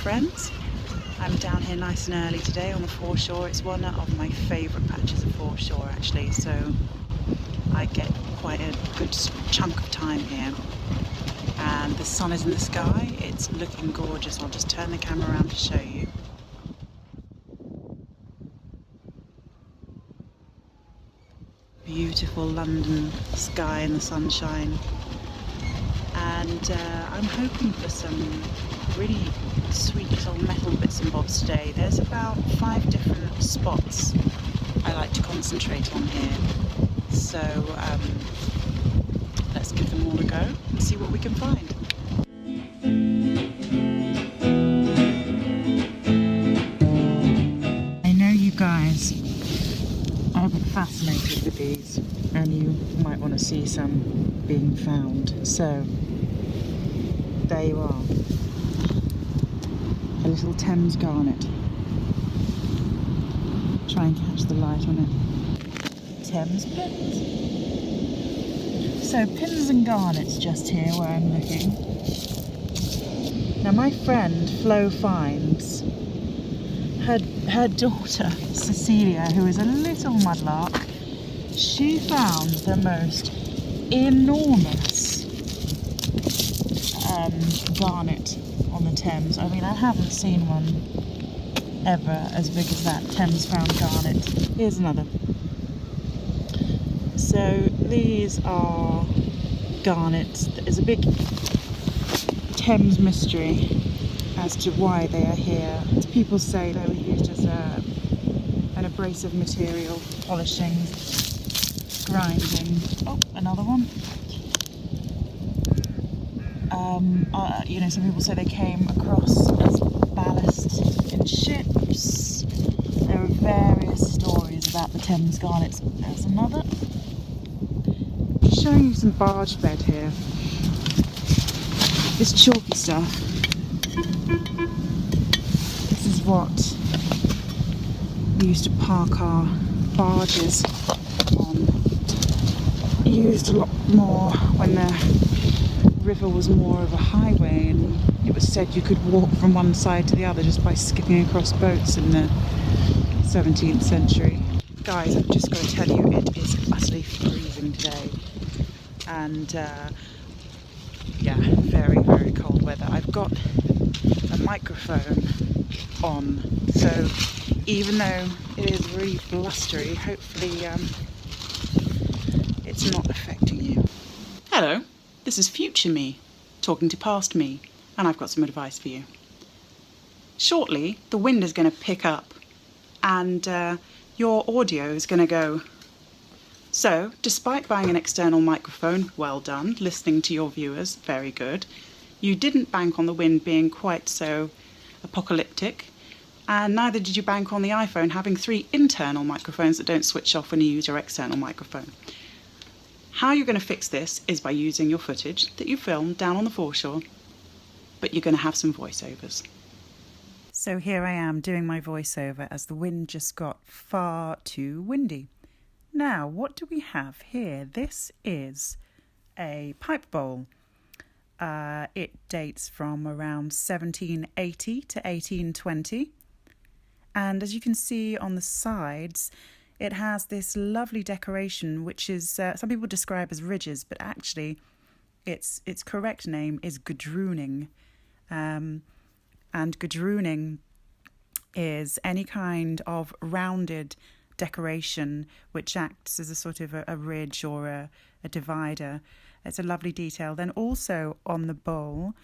Friends. I'm down here nice and early today on the foreshore. It's one of my favourite patches of foreshore actually, so I get quite a good chunk of time here. And the sun is in the sky, it's looking gorgeous. I'll just turn the camera around to show you. Beautiful London sky in the sunshine. And I'm hoping for some really sweet little metal bits and bobs today. There's about 5 different spots I like to concentrate on here. So let's give them all a go and see what we can find. I know you guys are a bit fascinated with these and you might want to see some being found. So there you are. A little Thames garnet. Try and catch the light on it. Thames pins. So pins and garnets just here where I'm looking. Now my friend Flo finds her daughter Cecilia, who is a little mudlark, she found the most enormous garnet on the Thames. I mean, I haven't seen one ever as big as that Thames found garnet. Here's another. So these are garnets. There's a big Thames mystery as to why they are here. People say they were used as an abrasive material, polishing, grinding. Oh, another one. You know, some people say they came across as ballast in ships. There are various stories about the Thames garnets. There's another. Showing you some barge bed here. This chalky stuff. This is what we used to park our barges on. Used a lot more when the river was more of a highway, and it was said you could walk from one side to the other just by skipping across boats in the 17th century. Guys, I've just got to tell you, it is utterly freezing today, and yeah, very, very cold weather. I've got a microphone on, so even though it is really blustery, hopefully it's not affecting you. Hello, this is future me talking to past me, and I've got some advice for you. Shortly, the wind is going to pick up and your audio is going to go. So, despite buying an external microphone, well done, listening to your viewers, very good, you didn't bank on the wind being quite so apocalyptic, and neither did you bank on the iPhone having 3 internal microphones that don't switch off when you use your external microphone. How you're going to fix this is by using your footage that you filmed down on the foreshore, but you're going to have some voiceovers. So here I am doing my voiceover as the wind just got far too windy. Now, what do we have here? This is a pipe bowl. It dates from around 1780 to 1820. And as you can see on the sides, it has this lovely decoration, which is some people describe as ridges, but actually its correct name is gadrooning. And gadrooning is any kind of rounded decoration which acts as a sort of a ridge or a divider. It's a lovely detail. Then also on the bowl,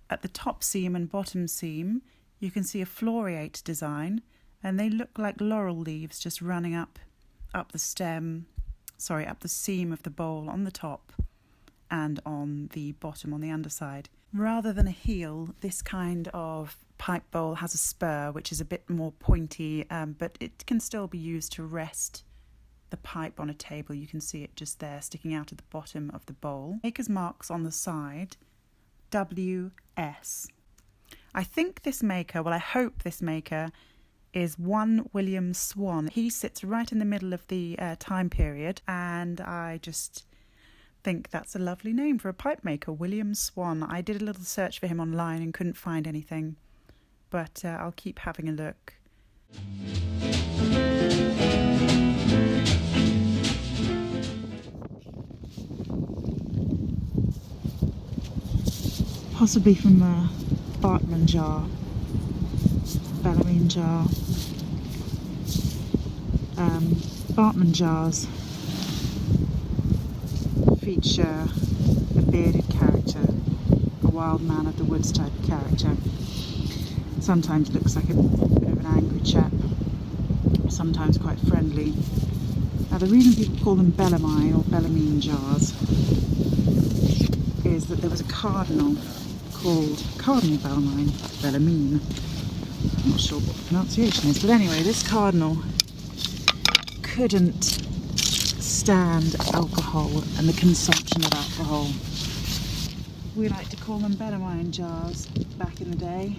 at the top seam and bottom seam, you can see a floriate design, and they look like laurel leaves just running up the seam of the bowl on the top and on the bottom on the underside. Rather than a heel, this kind of pipe bowl has a spur which is a bit more pointy, but it can still be used to rest the pipe on a table. You can see it just there sticking out at the bottom of the bowl. Maker's marks on the side, WS. I think this maker, well I hope this maker, is one William Swan. He sits right in the middle of the time period, and I just think that's a lovely name for a pipe maker, William Swan. I did a little search for him online and couldn't find anything. but I'll keep having a look. Possibly from a Bartman jar, Bellarmine jar. Bartman jars feature a bearded character, a wild man of the woods type character. Sometimes looks like a bit of an angry chap, sometimes quite friendly. Now the reason people call them Bellarmine or Bellarmine jars is that there was a cardinal called Cardinal Bellarmine. I'm not sure what the pronunciation is, but anyway, this cardinal couldn't stand alcohol and the consumption of alcohol. We like to call them Bellarmine jars back in the day,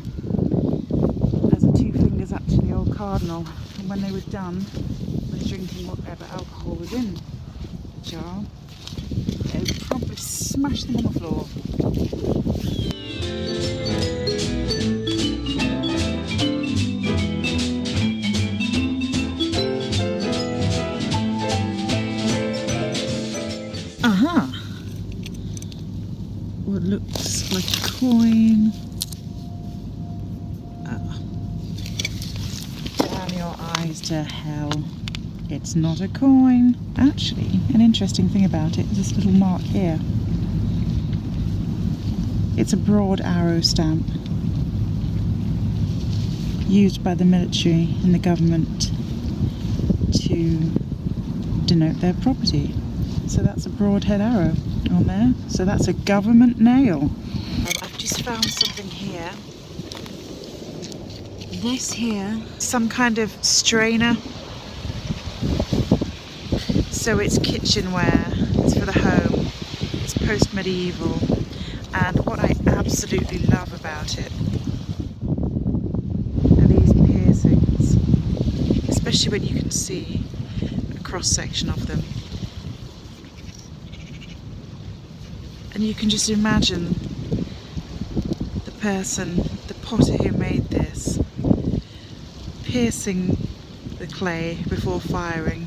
as a two fingers up to the old cardinal, and when they were done with drinking whatever alcohol was in the jar, it would probably smash them on the floor. Aha! What looks like a coin. Damn your eyes to hell. It's not a coin. Actually, an interesting thing about it is this little mark here. It's a broad arrow stamp used by the military and the government to denote their property. So that's a broadhead arrow on there. So that's a government nail. I've just found something here. This here, some kind of strainer. So it's kitchenware, it's for the home, it's post-medieval. And what I absolutely love about it are these piercings, especially when you can see a cross-section of them. And you can just imagine the person, the potter who made this, piercing the clay before firing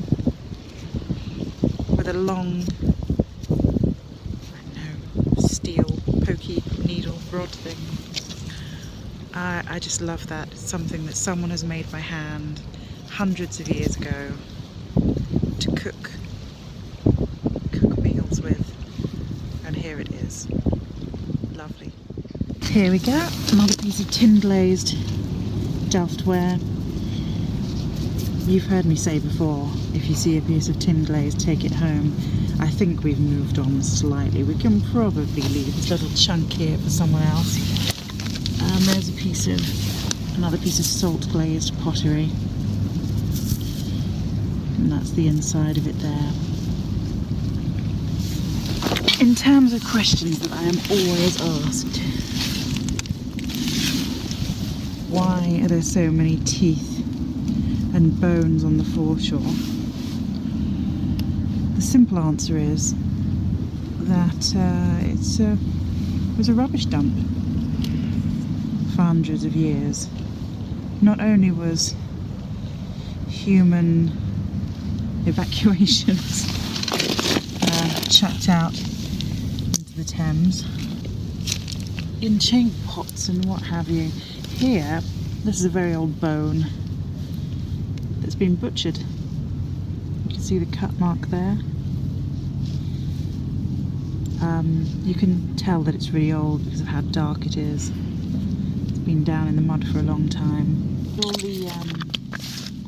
with a long, steel, pokey needle rod thing. I just love that. It's something that someone has made by hand hundreds of years ago to cook meals with. And here it is. Lovely. Here we go. Another piece of tin glazed Delftware. You've heard me say before, if you see a piece of tin glaze, take it home. I think we've moved on slightly. We can probably leave this little chunk here for someone else. And there's another piece of salt glazed pottery. And that's the inside of it there. In terms of questions that I am always asked, why are there so many teeth and bones on the foreshore? The simple answer is that it was a rubbish dump for hundreds of years. Not only was human evacuations chucked out into the Thames in chain pots and what have you. Here, this is a very old bone that's been butchered. You can see the cut mark there. You can tell that it's really old because of how dark it is. It's been down in the mud for a long time. All the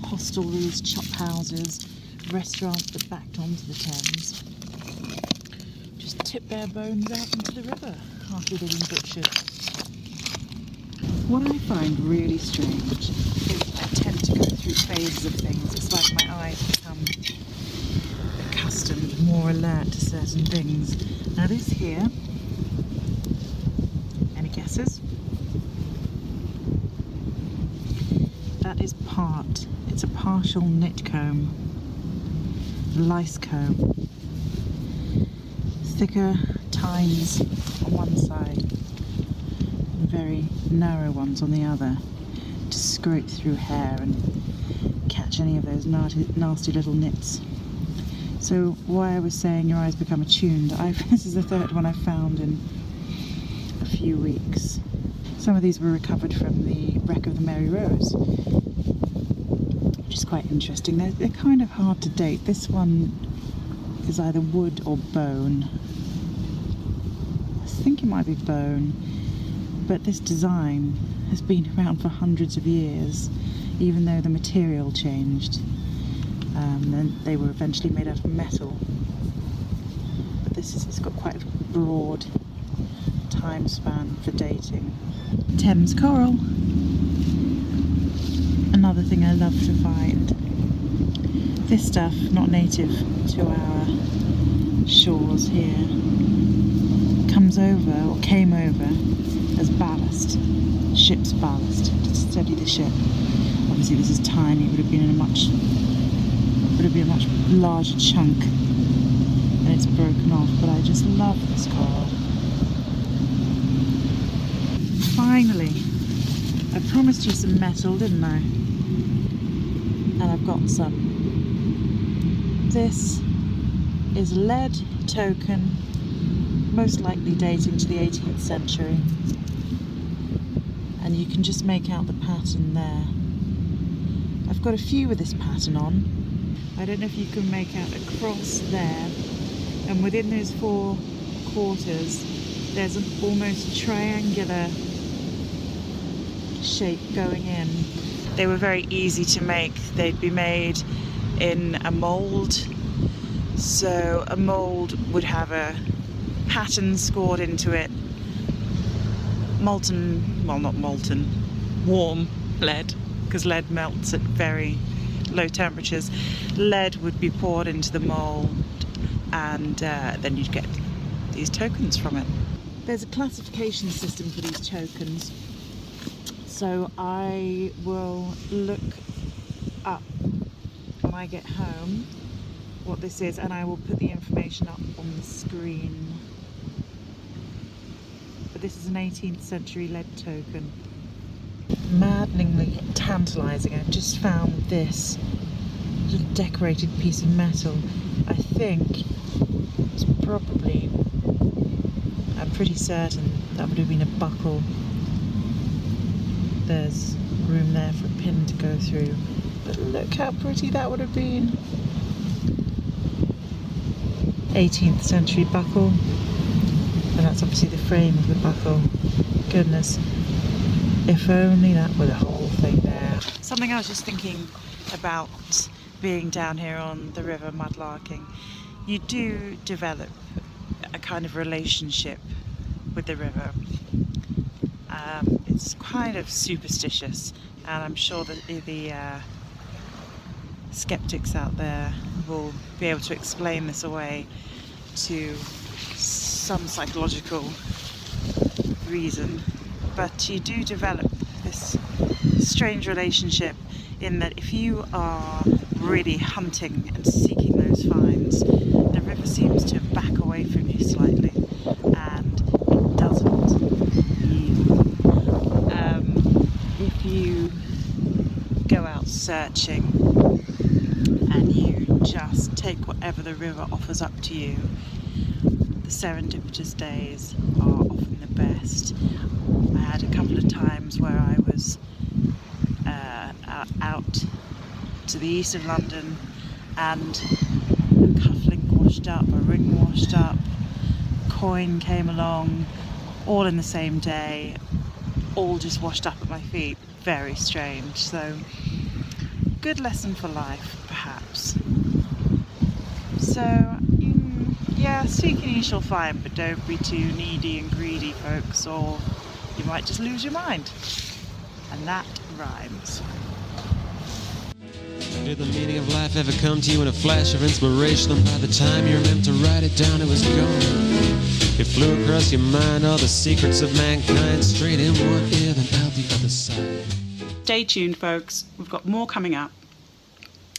hostelries, chop houses, restaurants that backed onto the Thames just tip their bones out into the river after they've been butchered. What I find really strange is I tend to go through phases of things. It's like my eyes become accustomed, more alert to certain things. Now this here, any guesses? That is it's a partial knit comb, lice comb. Thicker tines on one side and very narrow ones on the other. to scrape through hair and catch any of those nasty little nits. So why I was saying your eyes become attuned, this is the third one I've found in a few weeks. Some of these were recovered from the wreck of the Mary Rose, which is quite interesting. They're kind of hard to date. This one is either wood or bone. I think it might be bone, but this design has been around for hundreds of years, even though the material changed. And they were eventually made out of metal. But it's got quite a broad time span for dating. Thames coral. Another thing I love to find. This stuff, not native to our shores here, comes over, or came over, as ballast, ship's ballast, to steady the ship. Obviously this is tiny, it would have been a much larger chunk, and it's broken off, but I just love this coral. Finally, I promised you some metal, didn't I? And I've got some. This is lead token, most likely dating to the 18th century. And you can just make out the pattern there. I've got a few with this pattern on. I don't know if you can make out a cross there, and within those 4 quarters there's an almost triangular shape going in. They were very easy to make. They'd be made in a mould, so a mould would have a pattern scored into it, warm lead, because lead melts at very low temperatures. Lead would be poured into the mould, and then you'd get these tokens from it. There's a classification system for these tokens, so I will look up when I get home what this is, and I will put the information up on the screen. But this is an 18th century lead token. Maddeningly tantalising. I've just found this little decorated piece of metal. I think it's probably, I'm pretty certain that would have been a buckle. There's room there for a pin to go through, but look how pretty that would have been. 18th century buckle, and that's obviously the frame of the buckle. Goodness, if only that were the whole thing there. Something I was just thinking about being down here on the river mudlarking, you do develop a kind of relationship with the river. It's kind of superstitious, and I'm sure that the skeptics out there will be able to explain this away to some psychological reason. But you do develop this strange relationship in that if you are really hunting and seeking those finds, the river seems to back away from you slightly, and it doesn't yield. If you go out searching and you just take whatever the river offers up to you, the serendipitous days are often the best. I had a couple of times where I was out to the east of London, and a cufflink washed up, a ring washed up, a coin came along, all in the same day, all just washed up at my feet. Very strange. So, good lesson for life, perhaps. So, yeah, seek and you shall find, but don't be too needy and greedy, folks, or you might just lose your mind. And that rhymes. Did the meaning of life ever come to you in a flash of inspiration, and by the time you were meant to write it down, it was gone? It flew across your mind, all the secrets of mankind, straight in one ear and out the other side. Stay tuned, folks. We've got more coming up.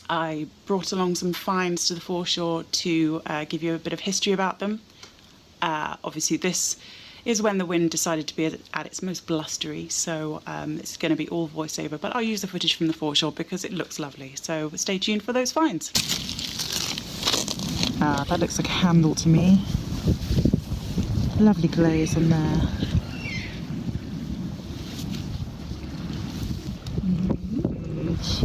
I brought along some finds to the foreshore to give you a bit of history about them. Obviously this is when the wind decided to be at its most blustery, so it's going to be all voiceover, but I'll use the footage from the foreshore because it looks lovely, so stay tuned for those finds. That looks like a handle to me. Lovely glaze on there.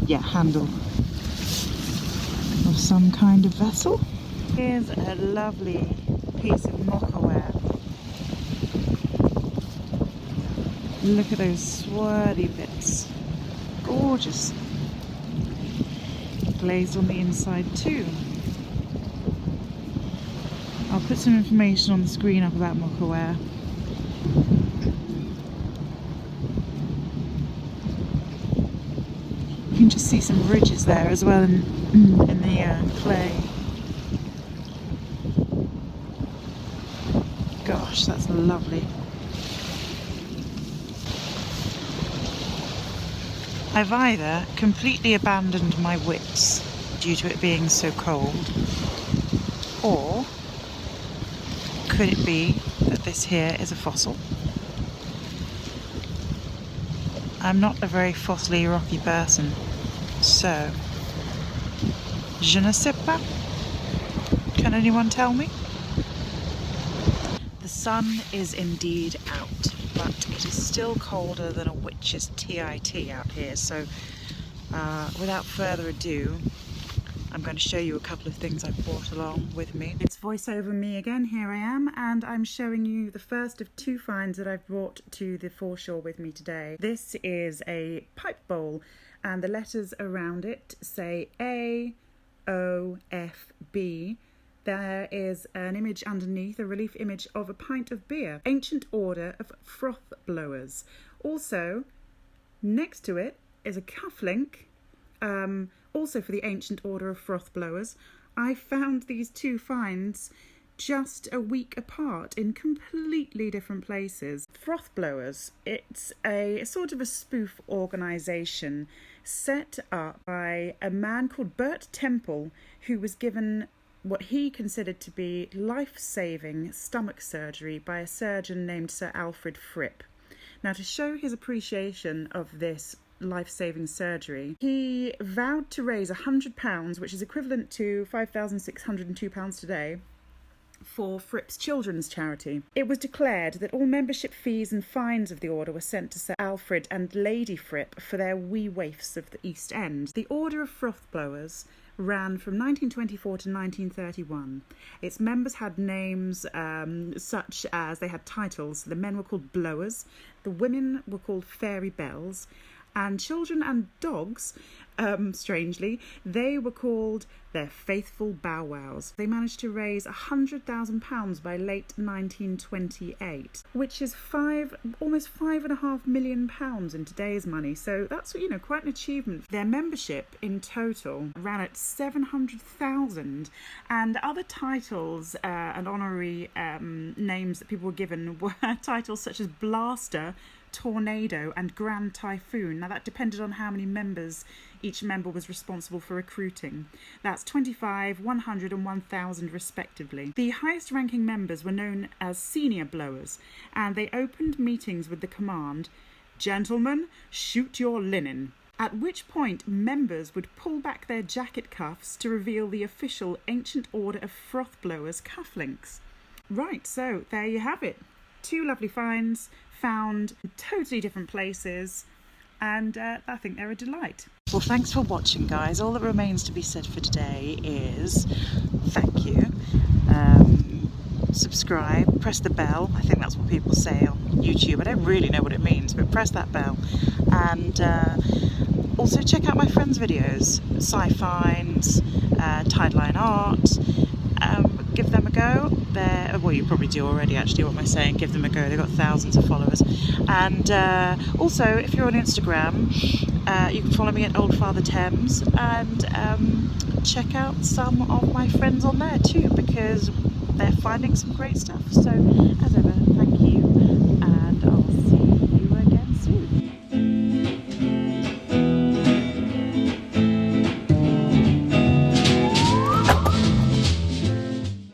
Yeah, handle of some kind of vessel. Here's a lovely piece of mockaware. Look at those swirly bits. Gorgeous. Glazed on the inside too. I'll put some information on the screen up about mockaware. You can just see some ridges there as well in the clay. Gosh, that's lovely. I've either completely abandoned my wits due to it being so cold, or could it be that this here is a fossil? I'm not a very fossily rocky person, so je ne sais pas. Can anyone tell me? The sun is indeed out, but it is still colder than a witch's TIT out here, so without further ado, I'm going to show you a couple of things I've brought along with me. It's voiceover me again, here I am, and I'm showing you the first of two finds that I've brought to the foreshore with me today. This is a pipe bowl, and the letters around it say A, O, F, B. There is an image underneath, a relief image of a pint of beer, ancient order of froth blowers. Also, next to it is a cufflink, also for the ancient order of froth blowers. I found these two finds just a week apart in completely different places. Froth blowers, it's a sort of a spoof organisation set up by a man called Bert Temple, who was given what he considered to be life-saving stomach surgery by a surgeon named Sir Alfred Fripp. Now, to show his appreciation of this life-saving surgery, he vowed to raise £100, which is equivalent to £5,602 today, for Fripp's children's charity. It was declared that all membership fees and fines of the order were sent to Sir Alfred and Lady Fripp for their wee waifs of the East End. The Order of Froth Blowers ran from 1924 to 1931. Its members had names such as, they had titles. The men were called blowers, the women were called fairy bells, and children and dogs, strangely, they were called their faithful bow wows. They managed to raise £100,000 by late 1928, which is almost £5.5 million in today's money. So that's, you know, quite an achievement. Their membership in total ran at 700,000, and other titles and honorary names that people were given were titles such as Blaster, Tornado and Grand Typhoon. Now that depended on how many members each member was responsible for recruiting. That's 25, 100 and 1,000 respectively. The highest ranking members were known as senior blowers, and they opened meetings with the command, "Gentlemen, shoot your linen," at which point members would pull back their jacket cuffs to reveal the official Ancient Order of Froth Blowers cufflinks. Right, so there you have it. Two lovely finds found in totally different places, and I think they're a delight. Well, thanks for watching, guys. All that remains to be said for today is thank you. Subscribe, press the bell. I think that's what people say on YouTube. I don't really know what it means, but press that bell. And also check out my friends' videos, Sci-Finds, Tideline Art. Give them a go. Well, you probably do already, actually. What am I saying? Give them a go. They've got thousands of followers. And also, if you're on Instagram, you can follow me at Old Father Thames, and check out some of my friends on there too, because they're finding some great stuff. So, as ever, thank you, and I'll see you